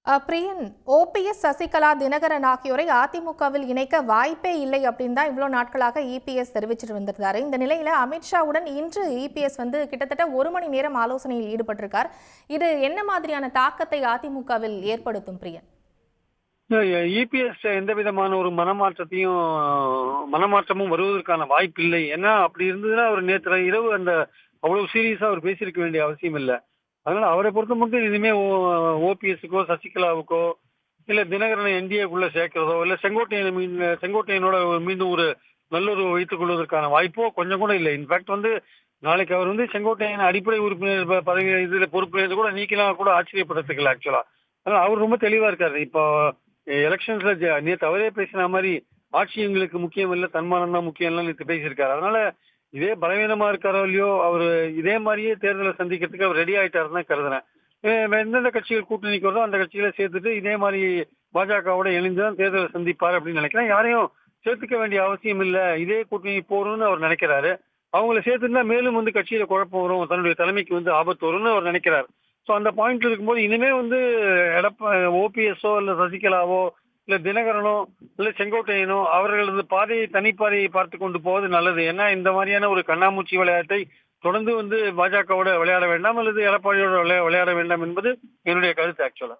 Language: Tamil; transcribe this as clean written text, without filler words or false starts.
பிரியன், ஓபிஎஸ், சசிகலா, தினகரன் ஆகியோரை அதிமுகவில் இணைக்க வாய்ப்பே இல்லை அப்படின்னு தான் இவ்வளோ நாட்களாக இபிஎஸ் தெரிவிச்சிட்டு வந்திருந்தாரு. இந்த நிலையில அமித்ஷாவுடன் இன்று இபிஎஸ் கிட்டத்தட்ட 1 மணி நேரம் ஆலோசனையில் ஈடுபட்டிருக்கார். இது என்ன மாதிரியான தாக்கத்தை அதிமுகவில் ஏற்படுத்தும் பிரியன்? இபிஎஸ் எந்த விதமான ஒரு மனமாற்றமும் வருவதற்கான வாய்ப்பு இல்லை. ஏன்னா அப்படி இருந்ததுன்னா அவர் நேற்று இரவு அவ்வளவு சீரியஸா அவர் பேசியிருக்க வேண்டிய அவசியம் இல்லை. அதனால அவரை பொறுத்த மட்டும் இனிமே ஓபிஎஸ்க்கோ சசிகலாவுக்கோ இல்ல தினகரனை என்டிஏக்குள்ள சேர்க்கிறதோ இல்ல செங்கோட்டையனோட மீண்டும் ஒரு நல்லுறவு வைத்துக் கொள்வதற்கான வாய்ப்போ கொஞ்சம் கூட இல்லை. இன்ஃபேக்ட் நாளைக்கு அவர் செங்கோட்டையன் அடிப்படை உறுப்பினர் பதவி இதுல பொறுப்பு கூட நீக்கலாம் கூட ஆச்சரியப்படுறதுக்கு இல்லை ஆக்சுவலா. அதனால அவர் ரொம்ப தெளிவா இருக்காரு. இப்போ எலெக்ஷன்ஸ்ல நேற்று அவரே பேசின மாதிரி ஆட்சி எங்களுக்கு முக்கியம் இல்லை, தன்மானம் தான் முக்கியம் இல்லை நேற்று பேசியிருக்காரு. அதனால இதே பலவீனமா இருக்காரோ இல்லையோ அவர் இதே மாதிரியே தேர்தலை சந்திக்கிறதுக்கு அவர் ரெடி ஆயிட்டாருன்னு தான் கருதுறேன். எந்தெந்த கட்சிகள் கூட்டணிக்கு வருதோ அந்த கட்சிகளை சேர்த்துட்டு இதே மாதிரி பாஜகவோட இணைந்துதான் தேர்தலை சந்திப்பார் அப்படின்னு நினைக்கிறேன். யாரையும் சேர்த்துக்க வேண்டிய அவசியம் இல்லை, இதே கூட்டணி போறோம்னு அவர் நினைக்கிறாரு. அவங்களை சேர்த்துருந்தா மேலும் கட்சியில குழப்பம் வரும், தன்னுடைய தலைமைக்கு ஆபத்து வரும்னு அவர் நினைக்கிறார். ஸோ அந்த பாயிண்ட்ல இருக்கும்போது இனிமே ஓபிஎஸ்ஓ இல்ல சசிகலாவோ இல்ல தினகரனோ இல்ல செங்கோட்டையனோ அவர்களது தனிப்பாதையை பார்த்து கொண்டு போவது நல்லது. ஏன்னா இந்த மாதிரியான ஒரு கண்ணாமூச்சி விளையாட்டை தொடர்ந்து பாஜகவோட விளையாட வேண்டாம் அல்லது எடப்பாடியோட விளையாட வேண்டாம் என்பது என்னுடைய கருத்து ஆக்சுவலா.